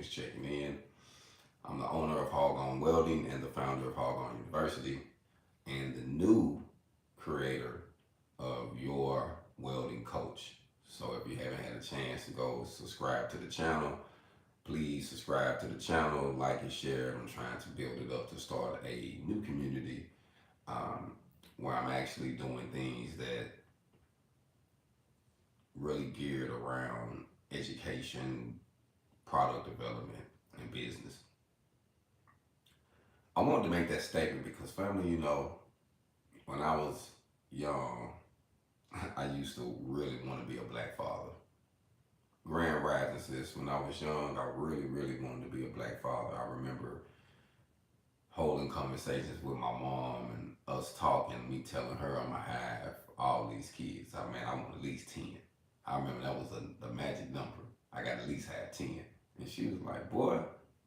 just checking in. I'm the owner of HogOn Welding and the founder of HogOn University and the new creator of your welding coach. So if you haven't had a chance to go subscribe to the channel, please subscribe to the channel, like and share. I'm trying to build it up to start a new community um, where I'm actually doing things that really geared around education, product development, and business. I wanted to make that statement because, family, when I was young, I used to really want to be a black father. Grand rising, sis. When I was young, I really, really wanted to be a black father. I remember holding conversations with my mom and us talking, me telling her I'm gonna have all these kids. I want at least 10. I remember that was the magic number. I got at least have 10. And she was like, boy,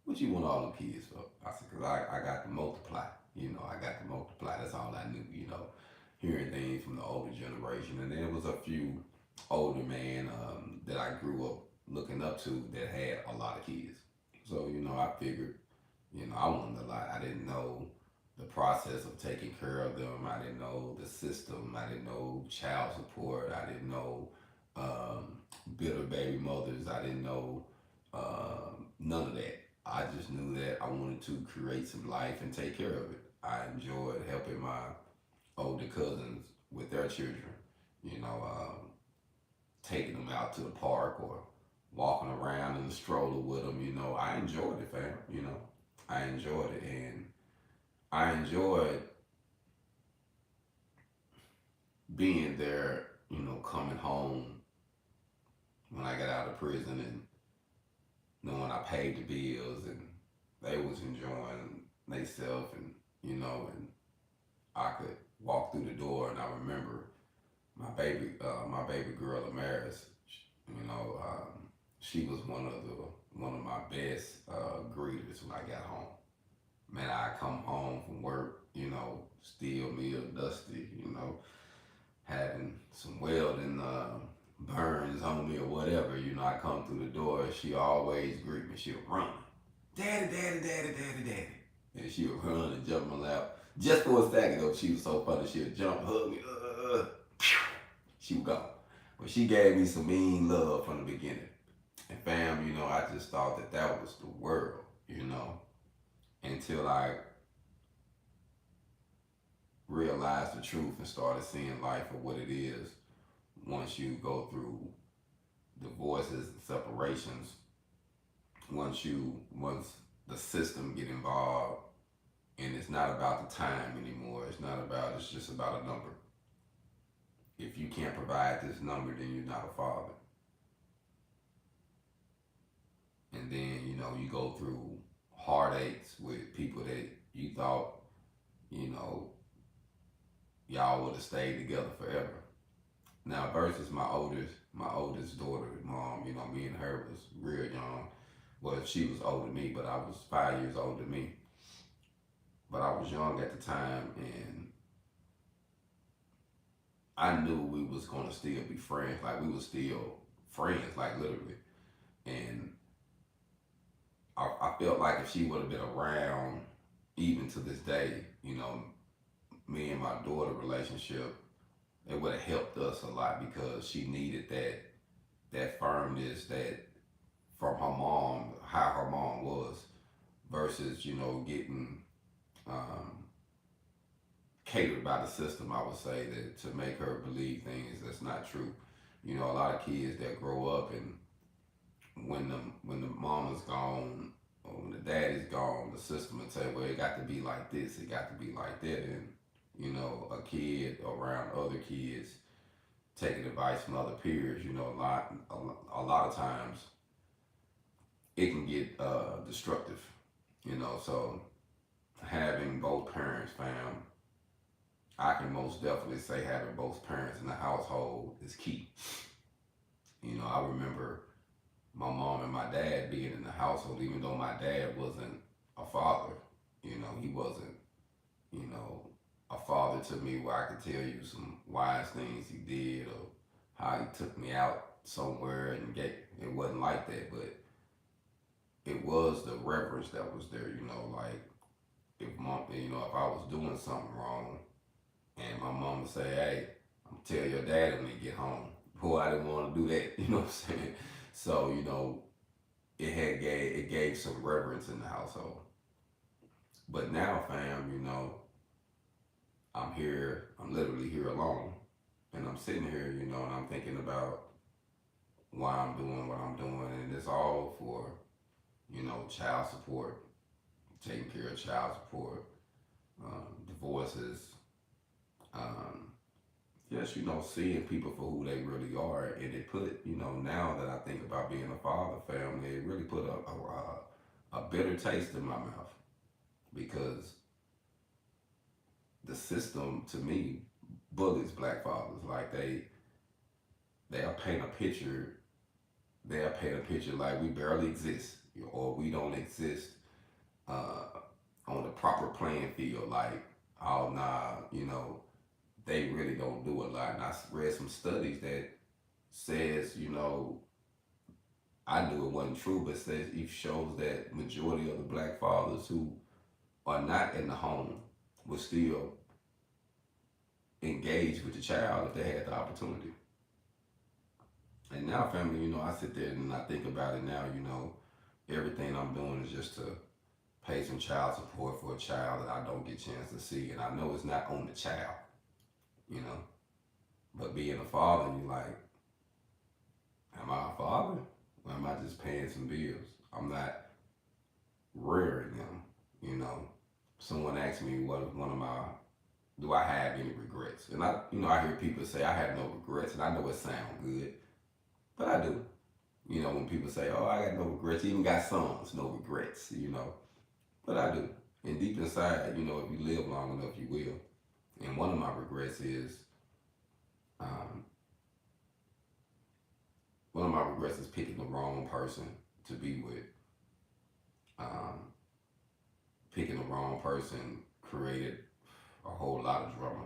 what you want all them kids for? I said, because I got to multiply. I got to multiply. That's all I knew, hearing things from the older generation. And there was a few older men that I grew up looking up to that had a lot of kids. So, I figured, I wanted a lot. I didn't know the process of taking care of them. I didn't know the system. I didn't know child support. I didn't know bitter baby mothers. I didn't know none of that. I just knew that I wanted to create some life and take care of it. I enjoyed helping my older cousins with their children, you know, taking them out to the park or walking around in the stroller with them. I enjoyed it, fam. I enjoyed it. And I enjoyed being there, coming home when I got out of prison and knowing I paid the bills and they was enjoying themselves and I could walk through the door and I remember my baby girl Amaris, she was one of my best greeters when I got home. Man, I come home from work, still meal dusty, having some welding burns on me or whatever, I come through the door and she always greet me. She'll run. Daddy, daddy, daddy, daddy, daddy. And she'll run and jump in my lap. Just for a second though, she was so funny. She'll jump, hug me, she would go. But she gave me some mean love from the beginning. And fam, I just thought that was the world, until I realized the truth and started seeing life for what it is once you go through divorces and separations, once the system get involved and it's not about the time anymore, it's just about a number. If you can't provide this number, then you're not a father. And then, you go through heartaches with people that you thought, y'all would have stayed together forever. Now versus my oldest daughter, mom, me and her was real young. Well, she was older than me, but I was 5 years older than me. But I was young at the time, and I knew we was gonna still be friends. Like we were still friends, like literally. And I felt like if she would have been around, even to this day, me and my daughter relationship, it would have helped us a lot because she needed that firmness that from her mom, how her mom was, versus getting catered by the system. I would say that to make her believe things that's not true. A lot of kids that grow up and when the mom is gone or when the dad is gone, the system will say, well, it got to be like this, it got to be like that, and a kid around other kids taking advice from other peers, a lot of times it can get destructive, so having both parents, fam, I can most definitely say having both parents in the household is key. I remember my mom and my dad being in the household, even though my dad wasn't a father, he wasn't, a father to me where I could tell you some wise things he did or how he took me out somewhere and it wasn't like that, but it was the reverence that was there, like if mom, if I was doing something wrong and my mom would say, hey, I'm gonna tell your daddy when he get home. Boy, I didn't want to do that, you know what I'm saying? So, it gave some reverence in the household. But now, fam, I'm here, I'm literally here alone. And I'm sitting here, and I'm thinking about why I'm doing what I'm doing. And it's all for, child support, taking care of child support, divorces, um, just, seeing people for who they really are. And it put, now that I think about being a father, family, it really put a bitter taste in my mouth because the system, to me, bullies black fathers. Like they'll paint a picture, like we barely exist or we don't exist uh, on the proper playing field. Like, oh, nah, they really don't do a lot. And I read some studies that says, I knew it wasn't true, but says it shows that majority of the black fathers who are not in the home will still engage with the child if they had the opportunity. And now, family, I sit there and I think about it now, everything I'm doing is just to pay some child support for a child that I don't get a chance to see. And I know it's not on the child, you know. But being a father, you like, am I a father? Or am I just paying some bills? I'm not rearing them, Someone asked me do I have any regrets? And I hear people say I have no regrets, and I know it sounds good, but I do. When people say, oh, I got no regrets, even got sons, no regrets, but I do. And deep inside, if you live long enough, you will. And one of my regrets is, um, picking the wrong person to be with. Um, Picking the wrong person created a whole lot of drama.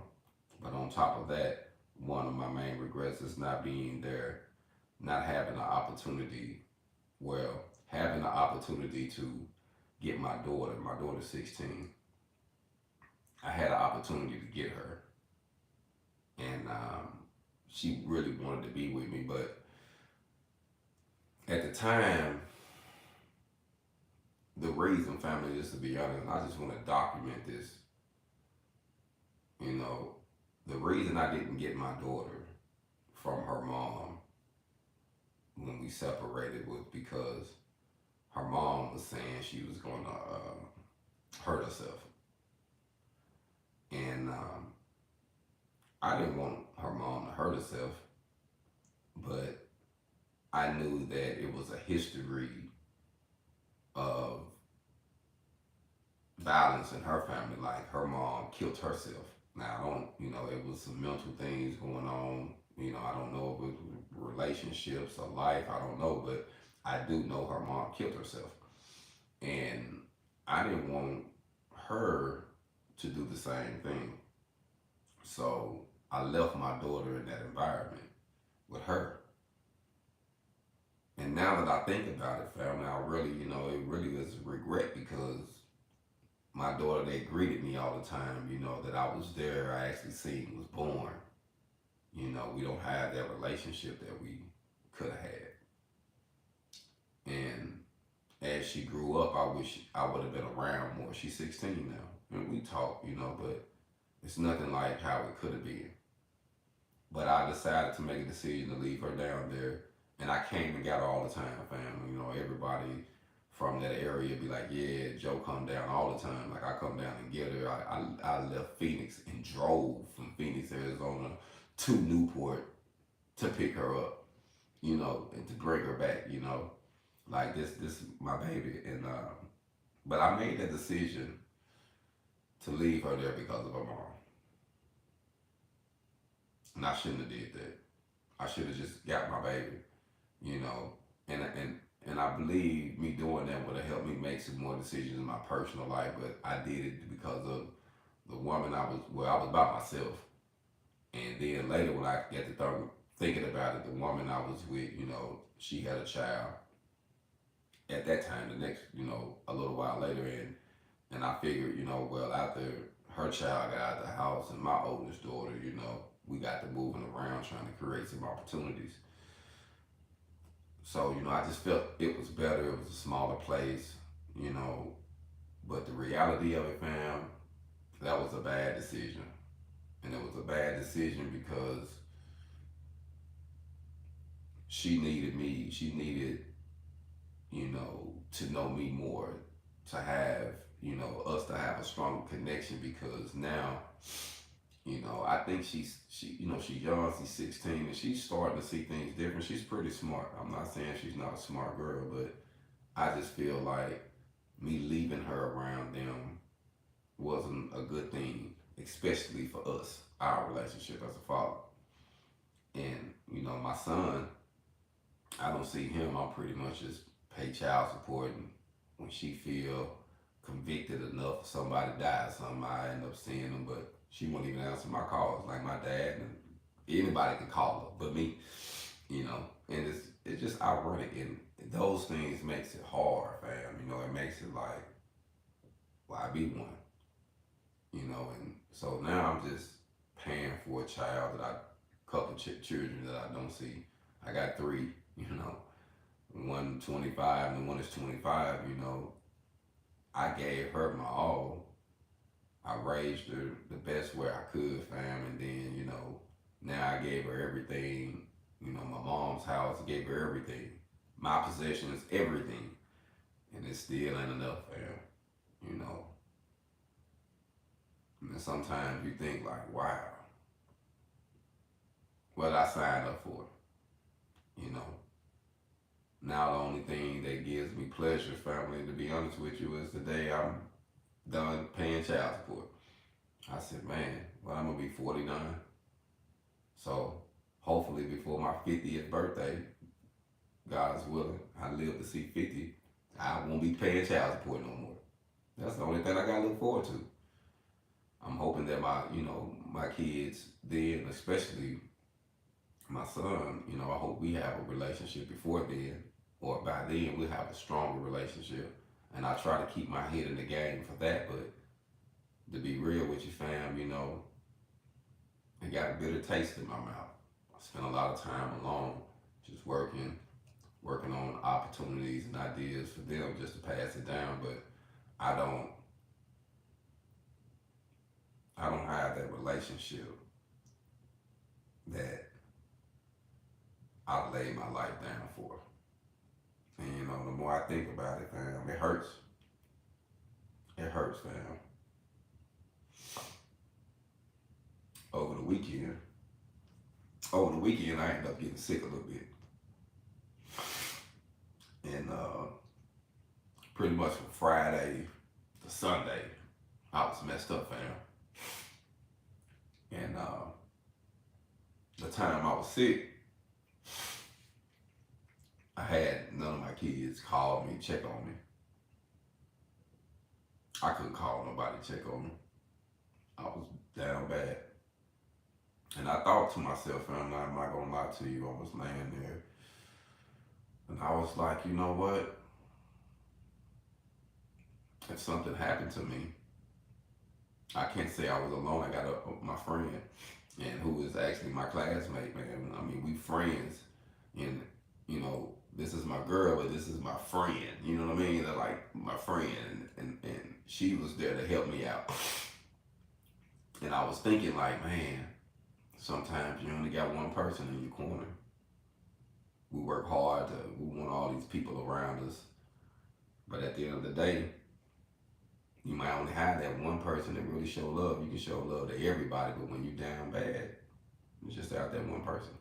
But on top of that, one of my main regrets is not being there, not having an opportunity, having the opportunity to get my daughter. My daughter's 16. I had an opportunity to get her. And she really wanted to be with me. But at the time, the reason, family, just to be honest, I just want to document this. The reason I didn't get my daughter from her mom when we separated was because her mom was saying she was going to hurt herself. And I didn't want her mom to hurt herself, but I knew that it was a history of violence in her family. Like, her mom killed herself. Now, I don't, it was some mental things going on. I don't know if it was relationships or life. I don't know, but I do know her mom killed herself. And I didn't want her to do the same thing. So I left my daughter in that environment with her. And now that I think about it, family, I really, it really is a regret because my daughter, they greeted me all the time, that I was there. I actually seen was born. We don't have that relationship that we could have had. And as she grew up, I wish I would have been around more. She's 16 now. And we talk, but it's nothing like how it could have been. But I decided to make a decision to leave her down there. And I came and got her all the time, family. Everybody from that area be like, yeah, Joe come down all the time. Like, I come down and get her. I left Feniks and drove from Phoenix, Arizona to Newport to pick her up, and to bring her back, Like, this is my baby. And but I made that decision to leave her there because of her mom. And I shouldn't have did that. I should have just got my baby, and I believe me doing that would have helped me make some more decisions in my personal life. But I did it because of the woman I was by myself. And then later when I got to thinking about it, the woman I was with, she had a child. at that time, the next, a little while later, and I figured, well, after her child got out of the house and my oldest daughter, we got to moving around trying to create some opportunities. So, I just felt it was better. It was a smaller place, you know. But the reality of it, fam, that was a bad decision. And it was a bad decision because she needed me. She needed, to know me more, to have, us to have a strong connection because now, I think she's young, she's 16, and she's starting to see things different. She's pretty smart. I'm not saying she's not a smart girl, but I just feel like me leaving her around them wasn't a good thing, especially for us, our relationship as a father. And, my son, I don't see him. I'm pretty much just pay child support, and when she feel convicted enough for somebody to die or something, I end up seeing them, but she won't even answer my calls like my dad, and anybody can call her but me, and it's just ironic, and those things makes it hard, fam. It makes it like, why be one? And so now I'm just paying for a child that couple children that I don't see. I got three, one 25 and one is 25, I gave her my all. I raised her the best way I could, fam, and then, now I gave her everything, my mom's house, gave her everything. My possessions, everything. And it still ain't enough, fam, And sometimes you think like, wow, what did I sign up for? Now the only thing that gives me pleasure, family, to be honest with you, is the day I'm done paying child support. I said, man, well, I'm gonna be 49. So hopefully before my 50th birthday, God's willing, I live to see 50, I won't be paying child support no more. That's the only thing I gotta look forward to. I'm hoping that my kids then, especially my son, I hope we have a relationship before then, or by then we'll have a stronger relationship. And I try to keep my head in the game for that, but to be real with you, fam, it got a bitter taste in my mouth. I spent a lot of time alone, just working on opportunities and ideas for them just to pass it down, but I don't have that relationship that I laid my life down for. And the more I think about it, fam, it hurts. It hurts, fam. Over the weekend, I ended up getting sick a little bit. And pretty much from Friday to Sunday, I was messed up, fam. And the time I was sick, I had none of my kids call me, check on me. I couldn't call nobody, check on me. I was down bad. And I thought to myself, and I'm not gonna lie to you, I was laying there. And I was like, you know what? If something happened to me, I can't say I was alone. I got my friend, and who is actually my classmate, man. I mean, we friends, and this is my girl, but this is my friend. You know what I mean? They're like my friend, and she was there to help me out. And I was thinking like, man, sometimes you only got one person in your corner. We work hard we want all these people around us, but at the end of the day, you might only have that one person that really show love. You can show love to everybody, but when you're down bad, it's just out that one person.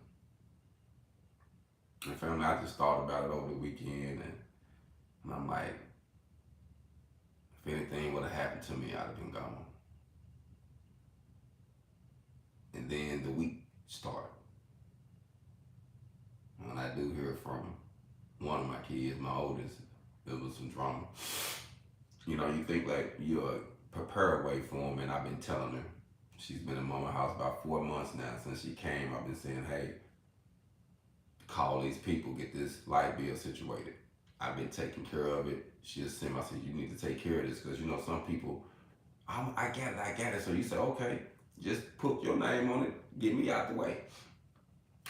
And family, I just thought about it over the weekend, and I'm like, if anything would have happened to me, I'd have been gone. And then the week started. When I do hear from one of my kids, my oldest, there was some drama. You think like you're prepared way for him, and I've been telling her. She's been in Mama's house about 4 months now. Since she came, I've been saying, hey, call these people, get this light bill situated. I've been taking care of it. She'll send me, I said, you need to take care of this, because you know some people, I got it. So you say, okay, just put your name on it, get me out the way.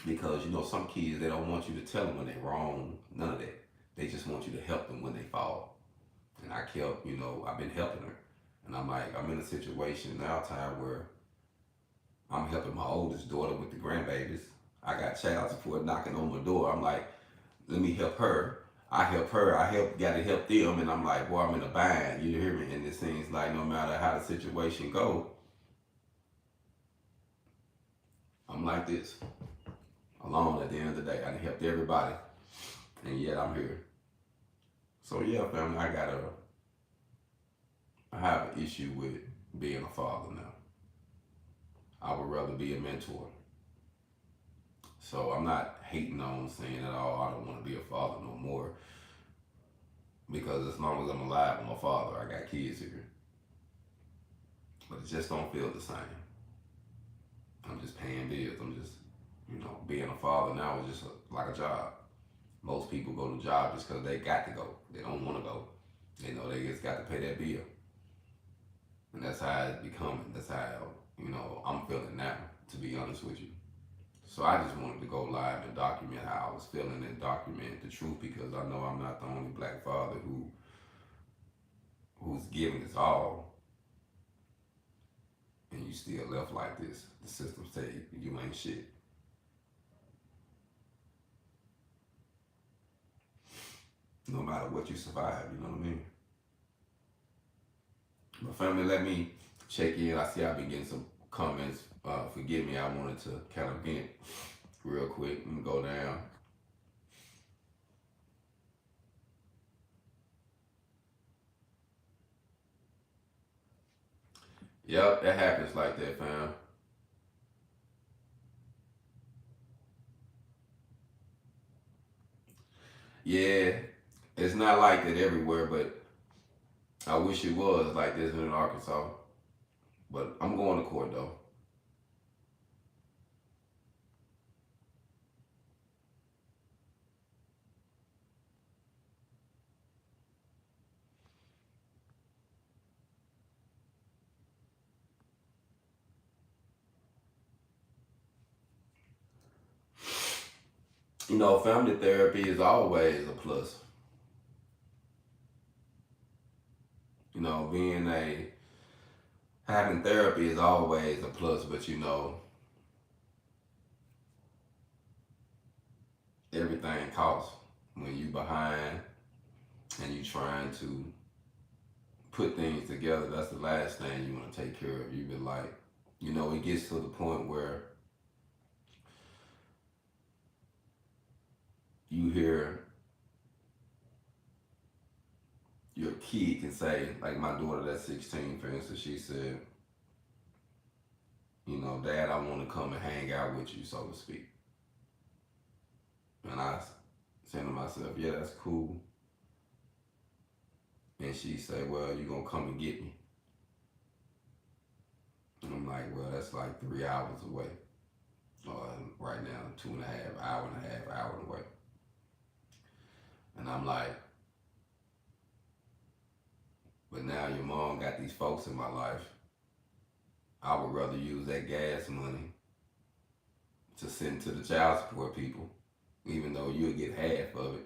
Because you know some kids, they don't want you to tell them when they're wrong, none of that. They just want you to help them when they fall. And I kept, you know, I've been helping her. And I'm like, I'm in a situation now time where I'm helping my oldest daughter with the grandbabies. I got child support knocking on my door. I'm like, let me help her. I help her. Got to help them. And I'm like, boy, I'm in a bind. You hear me? And it seems like no matter how the situation go, I'm like this. Alone at the end of the day. I helped everybody. And yet I'm here. So yeah, family, I have an issue with being a father now. I would rather be a mentor. So I'm not hating on saying that, oh, I don't want to be a father no more. Because as long as I'm alive, I'm a father. I got kids here. But it just don't feel the same. I'm just paying bills. I'm just, you know, being a father now is just like a job. Most people go to job just because they got to go. They don't want to go. They know they just got to pay that bill. And that's how it's becoming. That's how, you know, I'm feeling now, to be honest with you. So I just wanted to go live and document how I was feeling and document the truth, because I know I'm not the only black father who's giving his all, and you still left like this. The system say you ain't shit. No matter what, you survive, you know what I mean? But family, let me check in. I see I've been getting some comments. Forgive me, I wanted to kind of vent real quick. Let me go down. Yep, that happens like that, fam. Yeah, it's not like that everywhere, but I wish it was like this in Arkansas. But I'm going to court though. You know, family therapy is always a plus. You know, having therapy is always a plus, but you know, everything costs when you behind and you trying to put things together. That's the last thing you want to take care of. You've been like, you know, it gets to the point where you hear your kid can say, like my daughter that's 16, for instance, she said, you know, Dad, I want to come and hang out with you, so to speak. And I said to myself, yeah, that's cool. And she said, well, you going to come and get me. And I'm like, well, that's like 3 hours away. Right now, 2.5, hour and a half, hour away. And I'm like, but now your mom got these folks in my life. I would rather use that gas money to send to the child support people, even though you'll get half of it,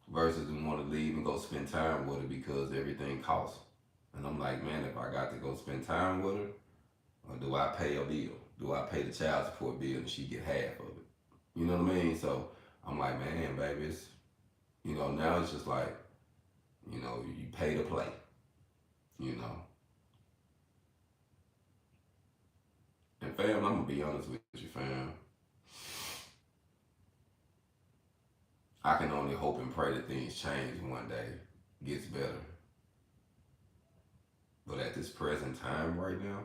versus to want to leave and go spend time with her because everything costs. And I'm like, man, if I got to go spend time with her, or do I pay a bill? Do I pay the child support bill and she get half of it? You know what I mean? So I'm like, man, baby, it's, you know, now it's just like, you know, you pay to play, you know. And fam, I'm gonna be honest with you, fam. I can only hope and pray that things change one day, gets better. But at this present time right now,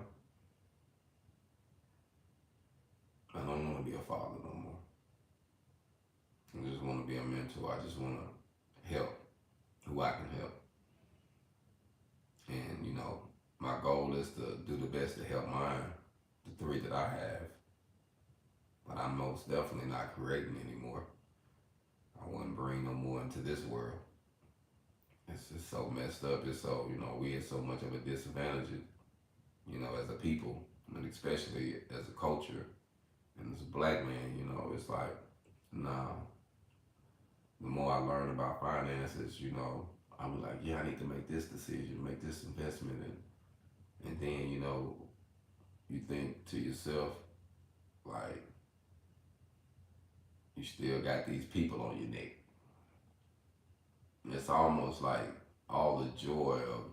I don't want to be a father no more. I just want to be a mentor. I just want to help who I can help. And, you know, my goal is to do the best to help mine, the 3 that I have. But I'm most definitely not creating anymore. I wouldn't bring no more into this world. It's just so messed up. It's so, we at so much of a disadvantage, as a people, and especially as a culture. And as a black man, it's like, nah. The more I learn about finances, I'm like, yeah, I need to make this decision, make this investment, and then, you think to yourself, like, you still got these people on your neck. It's almost like all the joy of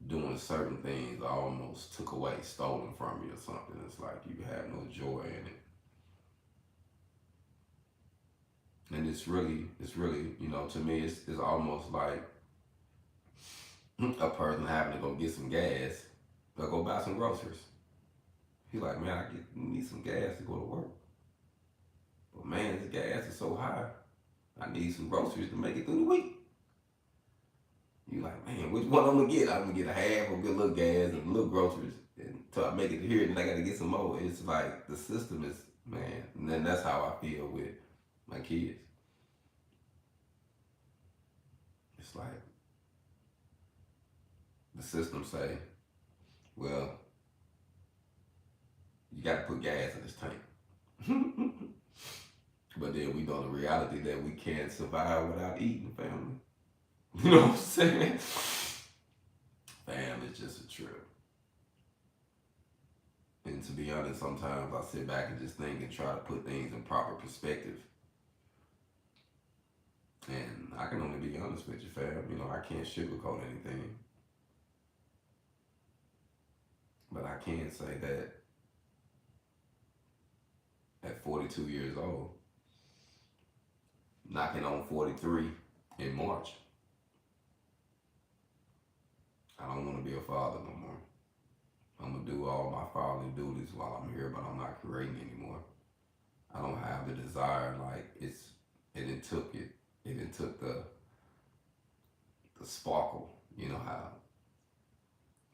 doing certain things almost took away, stolen from you or something. It's like you have no joy in it. And it's really, to me, it's almost like a person having to go get some gas or go buy some groceries. He's like, man, I need some gas to go to work. But man, this gas is so high. I need some groceries to make it through the week. You like, man, which one I'm gonna get? I'm gonna get a half of good little gas and little groceries until I make it here, and then I gotta get some more. It's like the system is, man, and then that's how I feel with my kids. It's like the system say, well, you gotta put gas in this tank. But then we know the reality that we can't survive without eating, family. You know what I'm saying? Fam, it's just a trip. And to be honest, sometimes I sit back and just think and try to put things in proper perspective. And I can only be honest with you, fam. I can't sugarcoat anything. But I can say that at 42 years old, knocking on 43 in March, I don't want to be a father no more. I'm going to do all my fatherly duties while I'm here, but I'm not creating anymore. I don't have the desire, like, it took the sparkle, how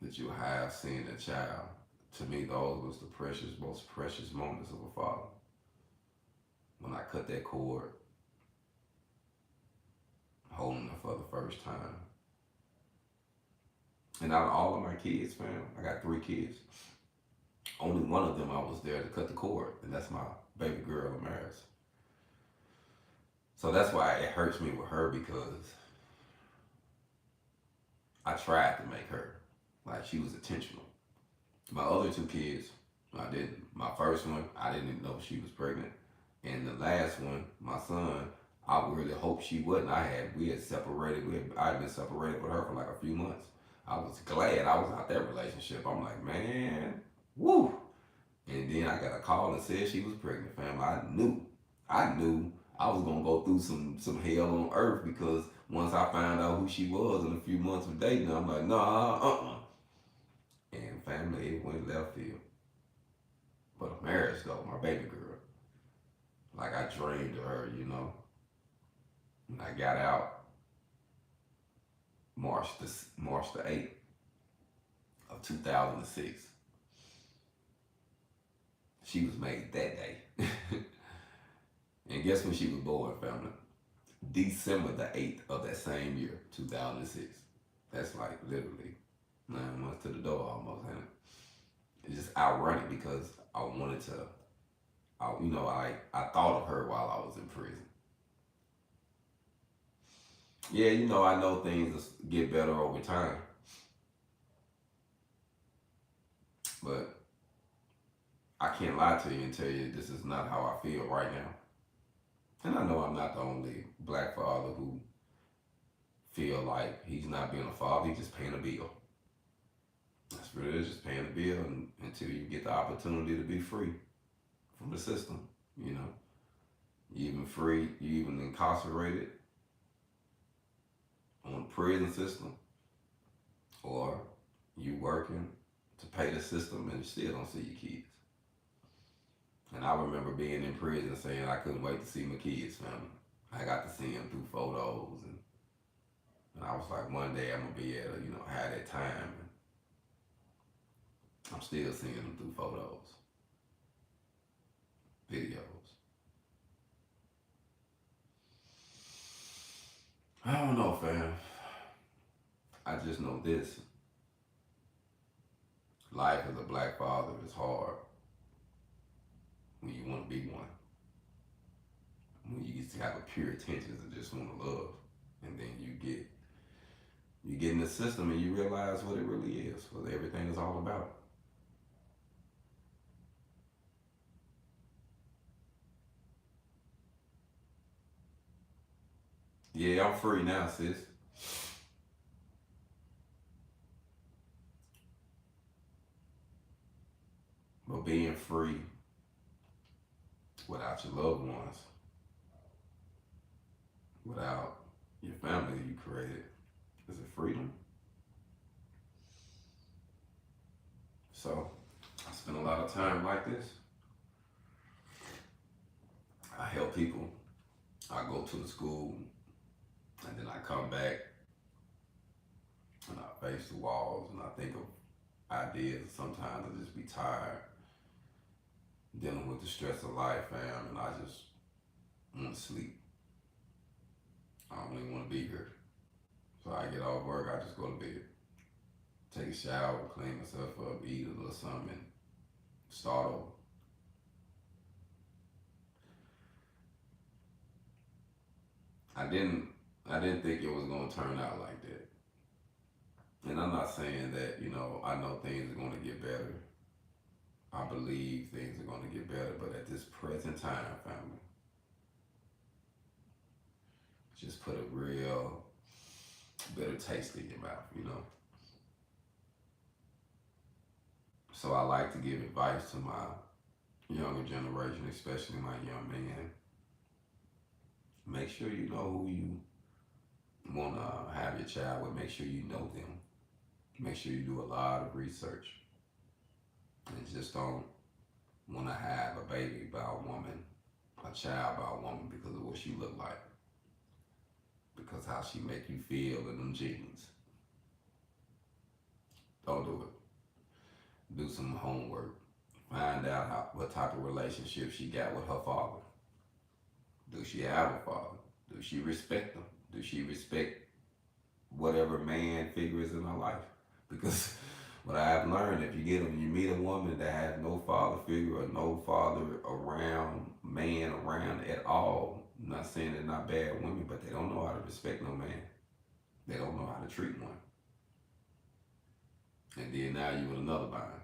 that you have seeing a child. To me, those was the most precious moments of a father. When I cut that cord, holding her for the first time. And out of all of my kids, fam, I got 3 kids. Only one of them I was there to cut the cord, and that's my baby girl, Amaris. So that's why it hurts me with her, because I tried to make her, like, she was intentional. My other 2 kids, I didn't. My first one, I didn't even know she was pregnant. And the last one, my son, I really hoped she wasn't. We had separated. I had been separated with her for like a few months. I was glad I was out that relationship. I'm like, man, woo. And then I got a call and said she was pregnant, fam. I knew I was gonna go through some hell on earth, because once I found out who she was in a few months of dating, I'm like, nah, And family, it went left field. But a marriage though, my baby girl, like I dreamed of her, And I got out March the 8th of 2006. She was made that day. And guess when she was born, family? December the 8th of that same year, 2006. That's like literally 9 months to the door almost, ain't it? It's just ironic, because I wanted to, I thought of her while I was in prison. Yeah, I know things get better over time. But I can't lie to you and tell you this is not how I feel right now. And I know I'm not the only black father who feel like he's not being a father, he's just paying a bill. That's what it is, just paying a bill until you get the opportunity to be free from the system, You even free, you even incarcerated on the prison system, or you working to pay the system and you still don't see your kids. And I remember being in prison saying I couldn't wait to see my kids, family. I got to see them through photos, and I was like, one day I'm gonna be able to, have that time. And I'm still seeing them through photos, videos. I don't know, fam. I just know this. Life as a black father is hard when you want to be one. When you used to have a pure intentions and just want to love. And then you get in the system and you realize what it really is, what everything is all about. Yeah, I'm free now, sis. But being free without your loved ones, without your family you created, is it freedom? So I spend a lot of time like this. I help people. I go to the school and then I come back and I face the walls and I think of ideas. Sometimes I just be tired dealing with the stress of life, fam, and I just want to sleep. I don't even want to be here. So I get off work, I just go to bed. Take a shower, clean myself up, eat a little something, and start over. I didn't think it was gonna turn out like that. And I'm not saying that, I know things are gonna get better. I believe things are gonna get better, but at this present time, family, just put a real bitter taste in your mouth. So I like to give advice to my younger generation, especially my young men. Make sure you know who you want to have your child with. Make sure you know them. Make sure you do a lot of research. And just don't want to have a baby by a woman, a child by a woman because of what she look like. Because how she make you feel in them jeans. Don't do it. Do some homework. Find out what type of relationship she got with her father. Do she have a father? Do she respect him? Do she respect whatever man figure is in her life? Because what I have learned, if you meet a woman that has no father figure or no father around, man around at all, I'm not saying they're not bad women, but they don't know how to respect no man. They don't know how to treat one. And then now you in another bind.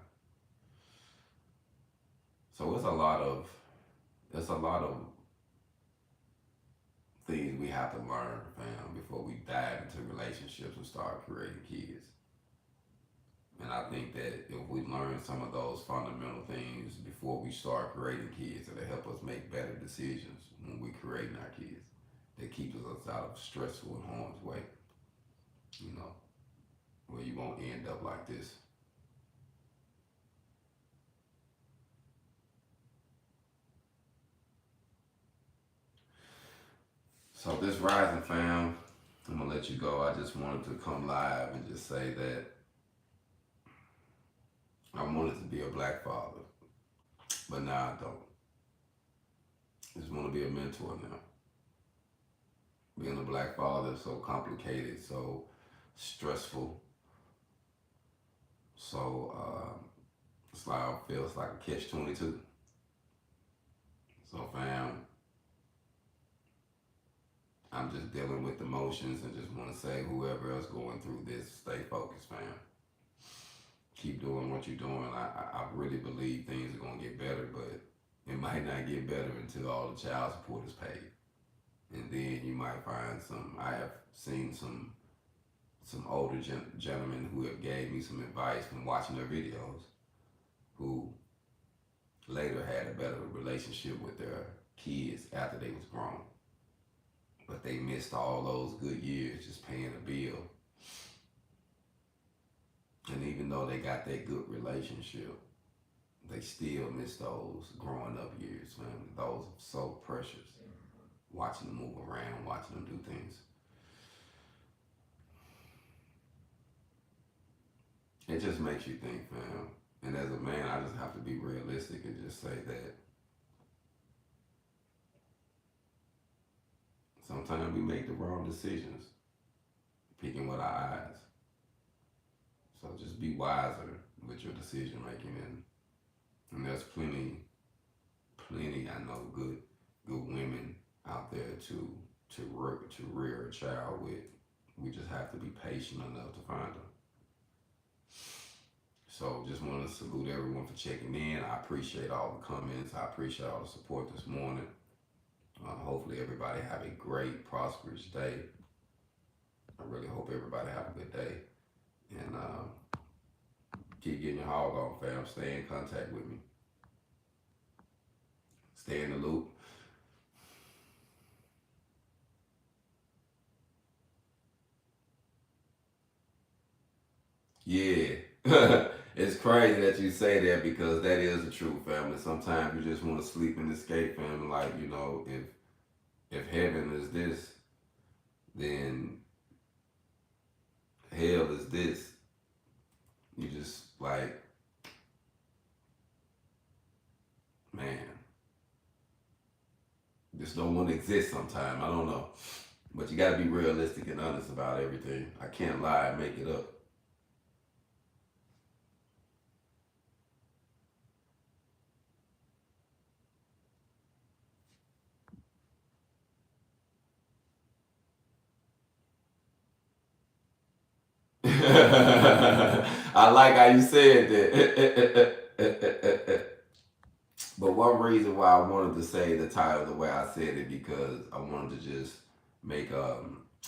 So it's a lot of things we have to learn, fam, before we dive into relationships and start creating kids. And I think that if we learn some of those fundamental things before we start creating kids, it'll help us make better decisions when we creating our kids. That keeps us out of stressful and harm's way. Where you won't end up like this. So this rising, fam, I'm gonna let you go. I just wanted to come live and just say that I wanted to be a black father, but now I don't. I just want to be a mentor now. Being a black father is so complicated, so stressful, so it's like it feels like a catch-22. So, fam, I'm just dealing with emotions and just want to say whoever else going through this, stay focused, fam. Keep doing what you're doing. I really believe things are going to get better, but it might not get better until all the child support is paid. And then you might find I have seen some older gentlemen who have gave me some advice from watching their videos, who later had a better relationship with their kids after they was grown. But they missed all those good years just paying a bill. And even though they got that good relationship, they still miss those growing up years, man. Those are so precious. Watching them move around, watching them do things. It just makes you think, fam. And as a man, I just have to be realistic and just say that sometimes we make the wrong decisions, picking with our eyes. So just be wiser with your decision making, and there's plenty I know good women out there to rear a child with. We just have to be patient enough to find them. So just want to salute everyone for checking in. I appreciate all the comments. I appreciate all the support this morning. Hopefully everybody have a great, prosperous day. I really hope everybody have a good day. And keep getting your hog on, fam. Stay in contact with me. Stay in the loop. Yeah. It's crazy that you say that because that is the truth, family. Sometimes you just want to sleep and escape, family. Like, if heaven is this, then hell is this. You just like, man, just don't want to exist sometime. I don't know. But you gotta be realistic and honest about everything. I can't lie and make it up. I like how you said that. But one reason why I wanted to say the title the way I said it, because I wanted to just make a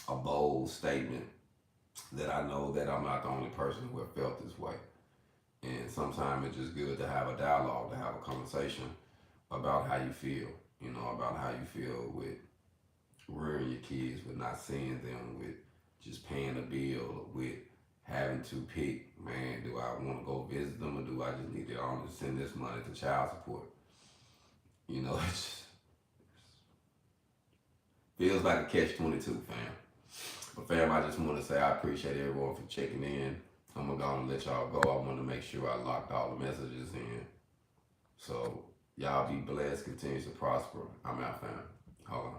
bold statement that I know that I'm not the only person who have felt this way. And sometimes it's just good to have a dialogue, to have a conversation about how you feel, about how you feel with rearing your kids, with not seeing them, with just paying a bill, with having to pick, man, do I want to go visit them or do I just need to only send this money to child support? It just feels like a catch-22, fam. But fam, I just want to say I appreciate everyone for checking in. I'm going to go and let y'all go. I want to make sure I locked all the messages in. So y'all be blessed, continue to prosper. I'm out, fam. Hold on.